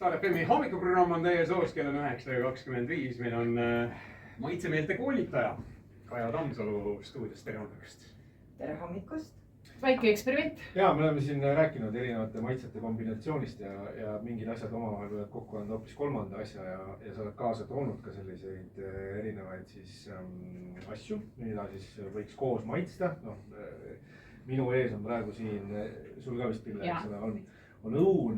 Star FM-i hommikuprogramm on teie soos, kell on 9:25. Meil on maitsemeelte koolitaja Kaja Tammsalu stuudios. Tere hommikust! Tere hommikust! Väike eksperiment. Ja me oleme siin rääkinud erinevate maitsete kombinatsioonist ja mingid asjad omavahel võivad kokku anda hoopis kolmanda asja ja sa oled kaasa toonud ka selliseid erinevaid siis asju, mida siis võiks koos maitsta. Minu ees on praegu siin, sul ka vist Pille, on õun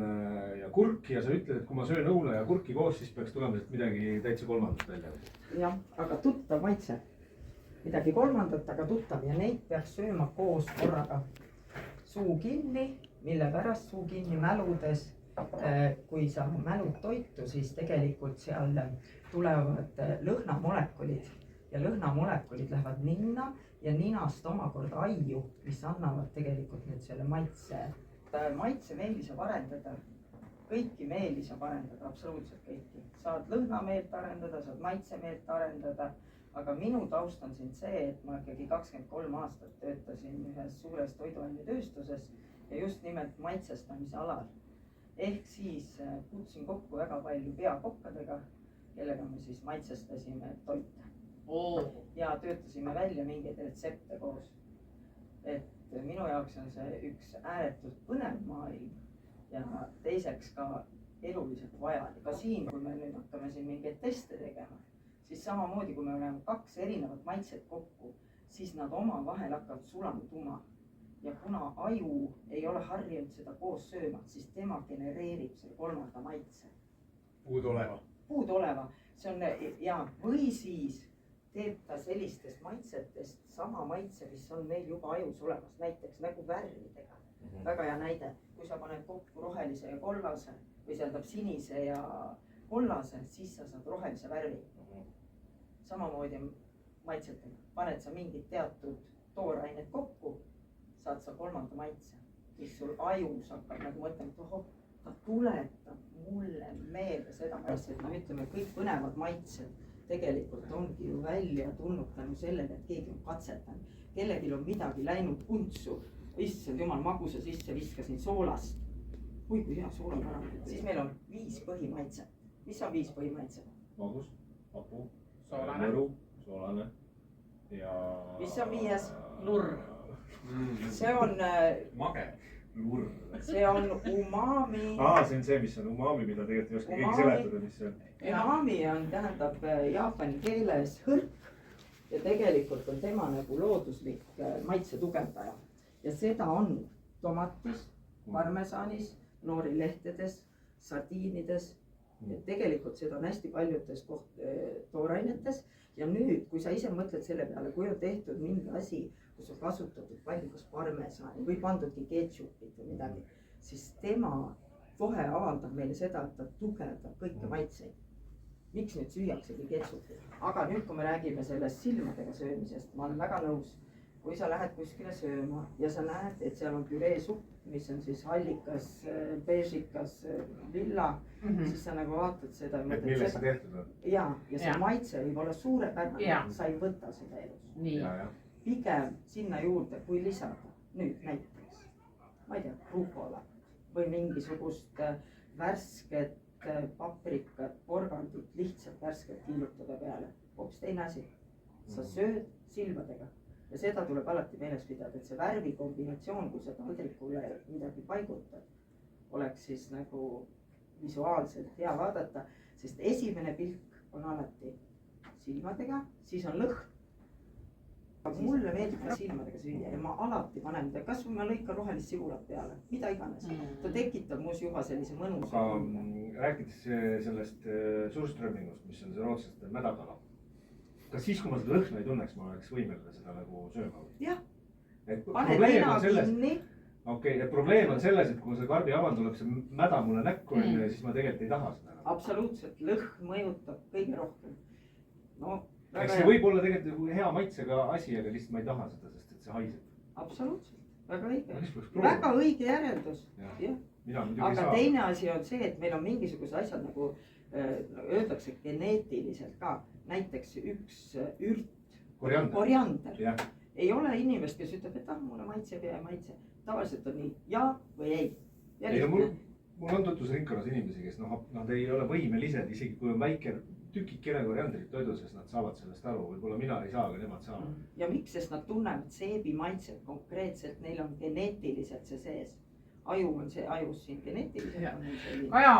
ja kurk ja sa ütled, et kui ma söön õuna ja kurki koos, siis peaks tulema midagi täitsa kolmandat välja. Jah, aga tuttav maitse. Midagi kolmandat, aga tuttav ja neid peaks sööma koos korraga. Suu kinni, mille pärast suu kinni mäludes. Kui sa mälud toitu, siis tegelikult seal tulevad lõhnamolekulid ja lõhnamolekulid lähevad ninna ja ninast omakorda aiu, mis annavad tegelikult nüüd selle maitse. Maitsemeeli saab arendada, kõiki meeli saab arendada, absoluutselt kõiki. Saad lõhnameelt arendada, saad maitsemeelt arendada, aga minu taust on siin see, et ma ikkagi 23 aastat töötasin ühes suures toiduainetööstuses ja just nimelt maitsestamise alal. Ehk siis kutsun kokku väga palju peakokkadega, kellega me siis maitsestasime toite. Ja töötasime välja mingeid retsepte koos. Et minu jaoks on see üks ääretult põnev maailm ja teiseks ka eluliselt vajalik. Ka siin, kui me nüüd hakkame siin mingeid teste tegema, siis samamoodi, kui me oleme kaks erinevat maitset kokku, siis nad omavahel hakkavad sulanduma. Ja kuna aju ei ole harjunud seda koos sööma, siis tema genereerib selle kolmanda maitse. Puudoleva. Puudoleva. See on, ja, või siis teeb ta sellistest maitsetest sama maitse, mis on meil juba ajus olemas, näiteks nagu värvidega. Väga hea näide, kui sa paned kokku rohelise ja kollase või sealdab sinise ja kollase, siis sa saad rohelise värvi. Samamoodi maitsetega. Paned sa mingid teatud toorained kokku, saad sa kolmanda maitse, mis sul ajus hakkab nagu mõtlema, et ohoh, ta tuletab mulle meelde seda maitset. Me ütleme, kõik põnevad maitsed tegelikult ongi ju välja tulnud tänu sellele, et keegi on katsetanud. Kellegil on midagi läinud kuntsu, issand jumal, magusa sisse viskasin soolast. Kui hea sool on ära. Siis meil on 5 põhimaitset. Mis on 5 põhimaitset? Magus, hapu, Soolane. soolane ja... Mis on 5? Lurr. See on... Mage. Lurr. See on umami. See on see, mis on umami, mida tegelikult ei oska keegi seletada, mis see on. Umami on, tähendab jaapani keeles hõrk ja tegelikult on tema nagu looduslik maitse tugevdaja. Ja seda on tomatis, parmesanis, noorilehtedes, sardiinides. Et tegelikult seda on hästi paljudes toorainetes. Ja nüüd, kui sa ise mõtled selle peale, kui on tehtud mingi asi, kus on kasutatud palju kas parmesani või pandudki ketšupit või midagi, siis tema kohe avaldab meile seda, et ta tugevdab kõike maitseid. Miks nüüd süüaksegi ketšupit? Aga nüüd, kui me räägime sellest silmadega söömisest, ma olen väga nõus. Kui sa lähed kuskile sööma ja sa näed, et seal on püreesupp, mis on siis hallikas, beežikas, lilla, siis sa nagu vaatad seda. Et millest see tehtud on? Ja see maitse võib olla suurepärane, sa ei võta seda elus. Pigem sinna juurde, kui lisada nüüd näiteks, ma ei tea, rukola või mingisugust värsket paprikat, porgandit, lihtsalt värsket kiilutada peale. Hoopis teine asi. Sa sööd silmadega. Ja seda tuleb alati meeles pidada, et see värvi kombinatsioon, kui sa taldrikule midagi paigutad, oleks siis nagu visuaalselt hea vaadata, sest esimene pilk on alati silmadega, siis on lõhn. Mulle meeldib ka silmadega süüa ja ma alati panen, kas või ma lõikan rohelist sibulat peale, mida iganes. Ta tekitab muus juba sellise mõnus. Rääkides sellest surströmmingust, mis on see rootslaste mädakala. Kas siis, kui ma seda lõhna ei tunneks, ma oleks võimeline seda nagu sööma? Jah. Pane nina kinni. Okei, et probleem on selles, et kui see karbi avan tuleb see mäda mulle näkku, siis ma tegelikult ei taha seda. Absoluutselt, lõhn mõjutab kõige rohkem. Eks see võib olla tegelikult hea maitsega asi, aga lihtsalt ma ei taha seda, sest et see haiseb. Absoluutselt, väga õige. Väga õige järeldus. Aga teine asi on see, et meil on mingisugused asjad nagu öeldakse geneetiliselt ka. Näiteks üks ürt, koriander. Ei ole inimest, kes ütleb, et mulle maitseb ja maitse. Tavaliselt on nii ja või ei. mul on tutvusringkonnas inimesi, kes nad ei ole võimelised, isegi kui on väike tükikene koriandrit toidu sees, nad saavad sellest aru, võib-olla mina ei saa, aga nemad saavad. Ja miks, sest nad tunnevad seebi maitset konkreetselt, neil on geneetiliselt see sees. Aju on see, ajus siin geneetiliselt on neil selline. Kaja,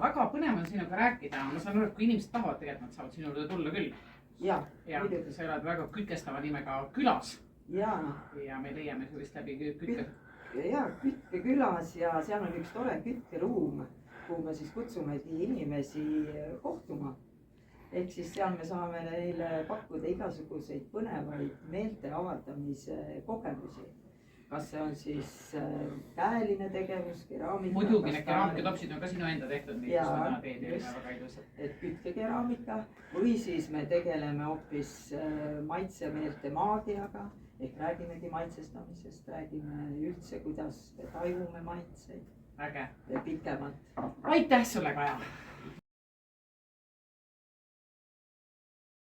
väga põnev on sinuga rääkida. Ma saan aru, et kui inimesed tahavad tegelikult, nad saavad sinu juurde tulla küll. Ja, muidugi. Sa oled väga kütkestava nimega külas. Ja me leiame sellist läbi kütke. Ja kütke külas ja seal on üks tore kütkeruum, kuhu me siis kutsumegi inimesi kohtuma. Ehk siis seal me saame neile pakkuda igasuguseid põnevaid meelte avaldamise kogemusi. Kas see on siis käeline tegevus, keraamika? Muidugi, need keraamikatopsid on ka sinu enda tehtud, mis täna teed ja väga ilusad. Et kütkekeraamika või siis me tegeleme hoopis maitsemeelte maagiaga ehk räägimegi maitsestamisest, räägime üldse, kuidas me tajume maitseid. Äge. Pikemalt. Aitäh sulle, Kaja!